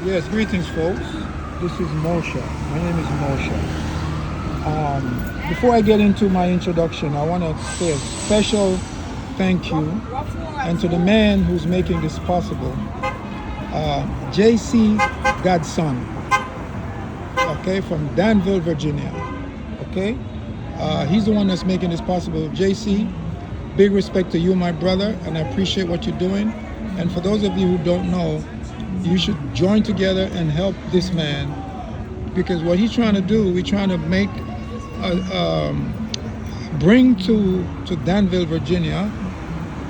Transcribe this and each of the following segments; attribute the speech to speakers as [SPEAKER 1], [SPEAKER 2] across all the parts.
[SPEAKER 1] Yes, greetings, folks. This is Mosha. My name is Mosha. Before I get into my introduction, I want to say a special thank you and to the man who's making this possible, JC Godson, okay, from Danville, Virginia. Okay, he's the one that's making this possible. JC, big respect to you, my brother, and I appreciate what you're doing. And for those of you who don't know, you should join together and help this man, because what he's trying to do, we're trying to make bring to Danville, Virginia,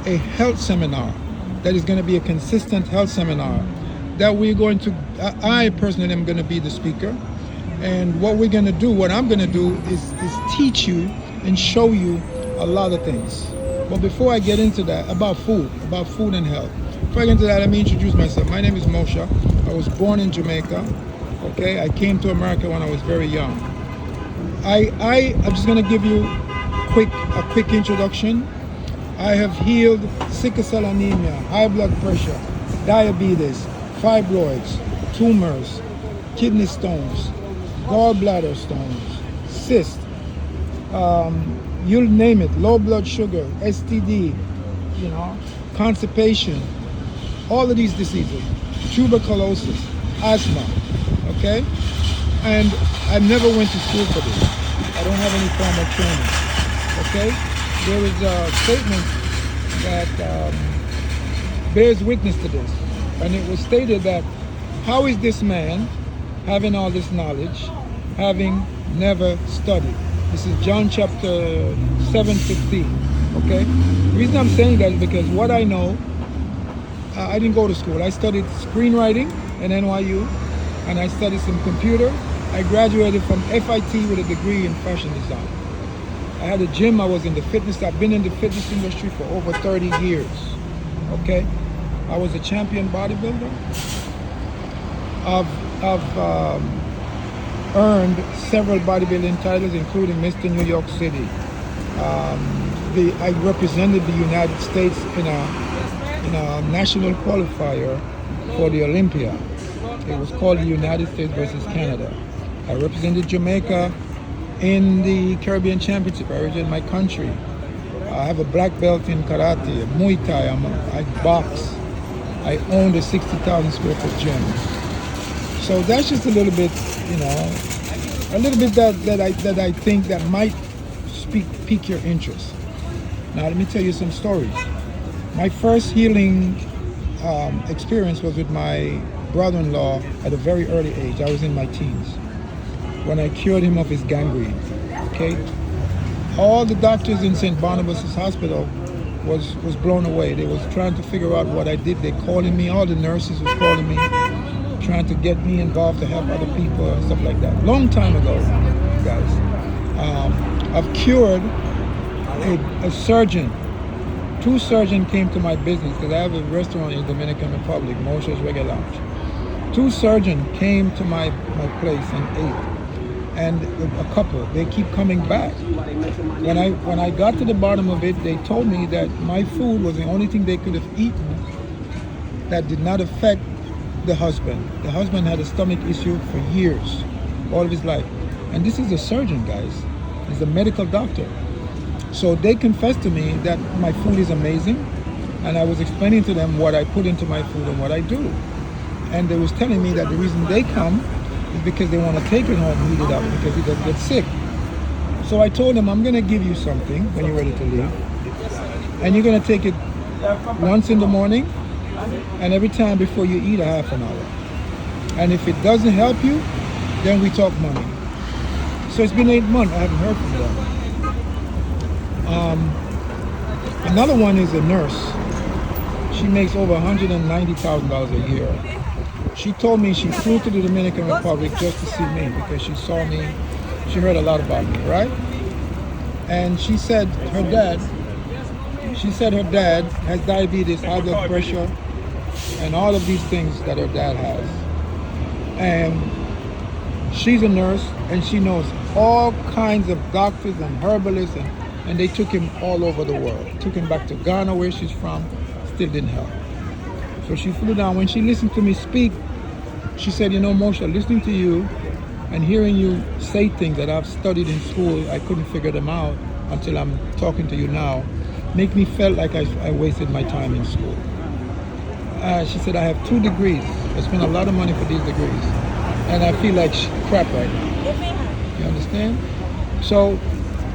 [SPEAKER 1] a health seminar that is going to be a consistent health seminar that we're going to, I personally am going to be the speaker. And what we're going to do, what I'm going to do is teach you and show you a lot of things. But before I get into that, about food and health. Before I get into that, let me introduce myself. My name is Mosha. I was born in Jamaica. Okay, I came to America when I was very young. I'm just going to give you a quick introduction. I have healed sickle cell anemia, high blood pressure, diabetes, fibroids, tumors, kidney stones, gallbladder stones, cysts, you'll name it, low blood sugar, STD, constipation, all of these diseases, tuberculosis, asthma, okay? And I never went to school for this. I don't have any formal training, okay? There is a statement that bears witness to this. And it was stated that, how is this man having all this knowledge, having never studied? This is John chapter 7:15, okay? The reason I'm saying that is because what I know, I didn't go to school. I studied screenwriting at NYU, and I studied some computer. I graduated from FIT with a degree in fashion design. I had a gym. I was in the fitness. I've been in the fitness industry for over 30 years, okay? I was a champion bodybuilder. I've earned several bodybuilding titles, including Mr. New York City. I represented the United States in a national qualifier for the Olympia. It was called the United States versus Canada. I represented Jamaica in the Caribbean Championship. I represented my country. I have a black belt in karate, Muay Thai. I box. I owned a 60,000 square foot gym. So that's just a little bit, that I think that might pique your interest. Now let me tell you some stories. My first healing experience was with my brother-in-law at a very early age. I was in my teens when I cured him of his gangrene. Okay, all the doctors in St. Barnabas' hospital was blown away. They was trying to figure out what I did. They calling me. All the nurses was calling me, trying to get me involved to help other people and stuff like that. Long time ago, guys. I've cured a surgeon. Two surgeons came to my business because I have a restaurant in the Dominican Republic, Mosha's Reggae Lounge. Two surgeons came to my place and ate. And a couple, they keep coming back. When I got to the bottom of it, they told me that my food was the only thing they could have eaten that did not affect the husband. The husband had a stomach issue for years, all of his life. And this is a surgeon, guys. He's a medical doctor. So they confessed to me that my food is amazing, and I was explaining to them what I put into my food and what I do. And they was telling me that the reason they come is because they want to take it home and heat it up because he doesn't get sick. So I told them, I'm going to give you something when you're ready to leave, and you're going to take it once in the morning and every time before you eat, a half an hour. And if it doesn't help you, then we talk money. So it's been 8 months. I haven't heard from them. Another one is a nurse. She makes over $190,000 a year. She told me she flew to the Dominican Republic just to see me because she saw me. She heard a lot about me, right? And she said her dad has diabetes, high blood pressure, and all of these things that her dad has. And she's a nurse, and she knows all kinds of doctors and herbalists, and they took him all over the world. Took him back to Ghana, where she's from, still didn't help. So she flew down. When she listened to me speak, She said, Mosha, listening to you and hearing you say things that I've studied in school, I couldn't figure them out until I'm talking to you now, make me feel like I wasted my time in school. She said, I have 2 degrees. I spent a lot of money for these degrees. And I feel like crap right now. You understand? So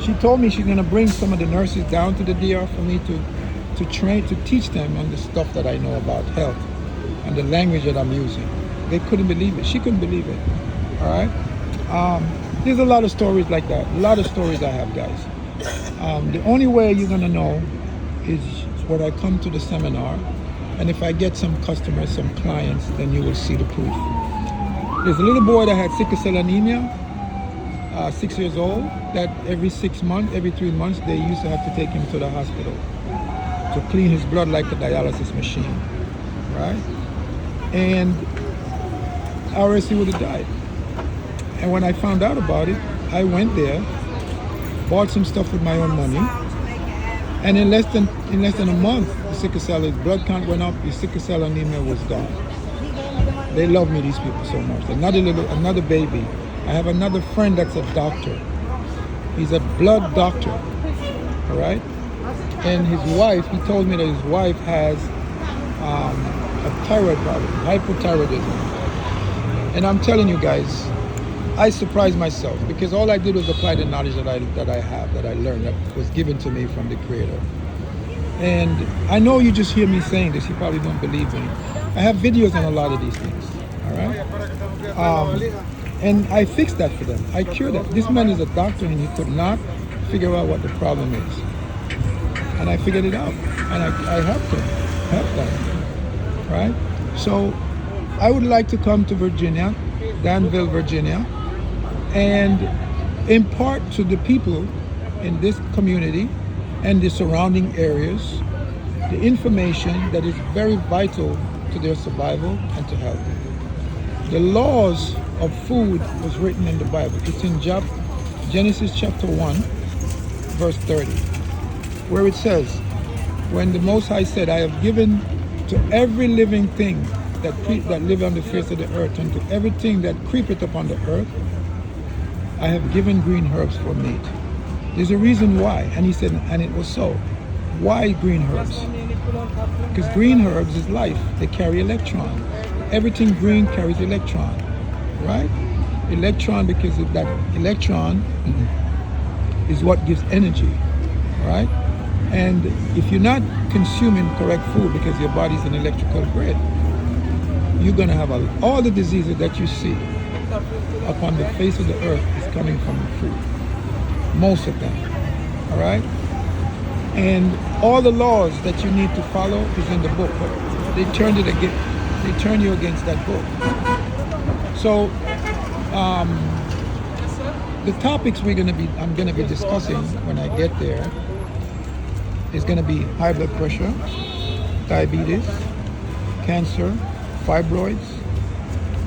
[SPEAKER 1] she told me she's going to bring some of the nurses down to the DR for me to train, to teach them on the stuff that I know about health and the language that I'm using. They couldn't believe it. She couldn't believe it. All right? There's a lot of stories like that. A lot of stories I have, guys. The only way you're going to know is when I come to the seminar. And if I get some customers, some clients, then you will see the proof. There's a little boy that had sickle cell anemia, 6 years old, that every 6 months, every 3 months, they used to have to take him to the hospital to clean his blood like a dialysis machine, right? And or else he would have died. And when I found out about it, I went there, bought some stuff with my own money, and in less than a month, the sickle cell, his blood count went up, his sickle cell anemia was gone. They love me, these people, so much. Another baby. I have another friend that's a doctor. He's a blood doctor, all right? And his wife, he told me that his wife has a thyroid problem, hypothyroidism. And I'm telling you guys, I surprised myself because all I did was apply the knowledge that I learned, that was given to me from the Creator. And I know you just hear me saying this, you probably don't believe me. I have videos on a lot of these things, all right? And I fixed that for them. I cured that. This man is a doctor and he could not figure out what the problem is. And I figured it out. And I helped them, right? So I would like to come to Virginia, Danville, Virginia, and impart to the people in this community and the surrounding areas the information that is very vital to their survival and to health. The laws of food was written in the Bible. It's in Genesis chapter 1, verse 30, where it says, when the Most High said, I have given to every living thing that live on the face of the earth, and to everything that creepeth upon the earth, I have given green herbs for meat. There's a reason why. And he said, and it was so. Why green herbs? Because green herbs is life. They carry electron. Everything green carries electron, right? Electron, because that electron is what gives energy, right? And if you're not consuming correct food because your body's an electrical grid, you're going to have all the diseases that you see upon the face of the earth is coming from the food. Most of them, all right? And all the laws that you need to follow is in the book. They turn you against that book. So the topics I'm going to be discussing when I get there is going to be high blood pressure, diabetes, cancer, fibroids,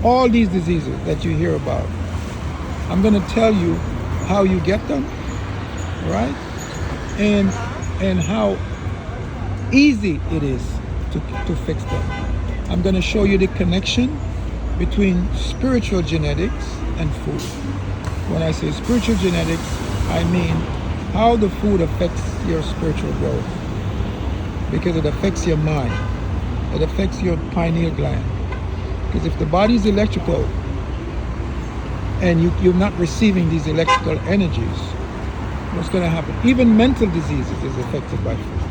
[SPEAKER 1] all these diseases that you hear about. I'm going to tell you how you get them, right? And how easy it is to fix them. I'm going to show you the connection between spiritual genetics and food. When I say spiritual genetics, I mean how the food affects your spiritual growth, because it affects your mind, it affects your pineal gland. Because if the body is electrical and you're not receiving these electrical energies, what's going to happen? Even mental diseases is affected by food.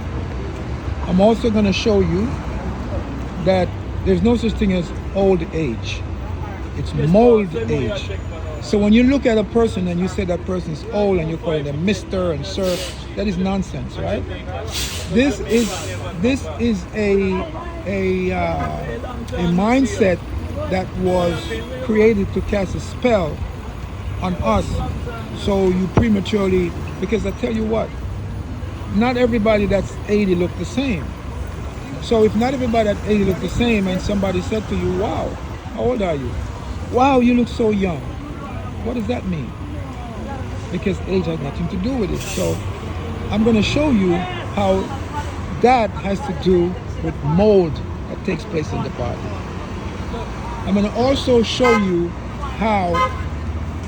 [SPEAKER 1] I'm also going to show you that there's no such thing as old age. It's mold age. So when you look at a person and you say that person is old and you call them Mr. and Sir, that is nonsense, right? This is a mindset that was created to cast a spell on us. So you prematurely, because I tell you what, not everybody that's 80 look the same. So if not everybody at 80 look the same and somebody said to you, wow, how old are you? Wow, you look so young. What does that mean? Because age has nothing to do with it. So I'm going to show you how that has to do with mold that takes place in the body. I'm going to also show you how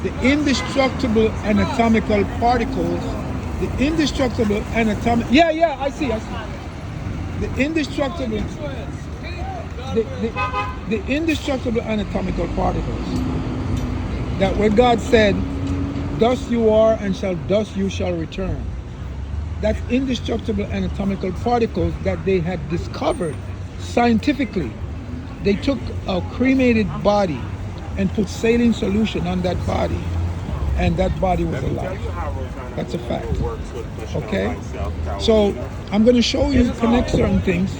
[SPEAKER 1] the indestructible anatomical particles, the indestructible anatomical, I see. The indestructible, the indestructible anatomical particles, that when God said, "Dust you are, and dust you shall return," that's indestructible anatomical particles that they had discovered scientifically. They took a cremated body and put saline solution on that body, and that body was alive. That's a fact. Okay? So I'm going to show you, connect certain things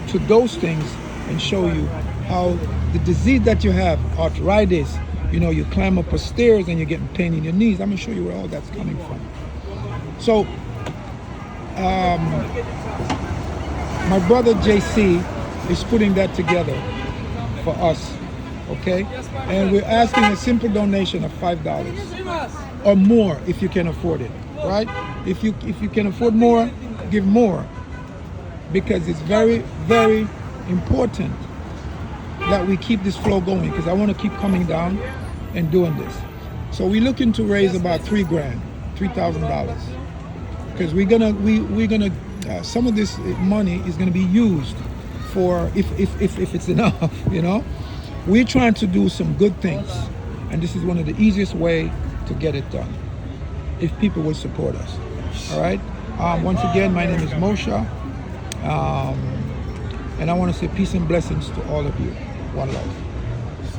[SPEAKER 1] to those things, and show you how the disease that you have, arthritis, you climb up a stairs and you're getting pain in your knees. I'm going to show you where all that's coming from. So my brother JC is putting that together for us, okay? And we're asking a simple donation of $5 or more if you can afford it, right? If you can afford more, give more, because it's very, very important that we keep this flow going, because I want to keep coming down and doing this. So we're looking to raise about $3,000, because we're gonna some of this money is gonna be used for, if it's enough, We're trying to do some good things, and this is one of the easiest way to get it done, if people will support us. All right. Once again, my name is Mosha, and I want to say peace and blessings to all of you. One love.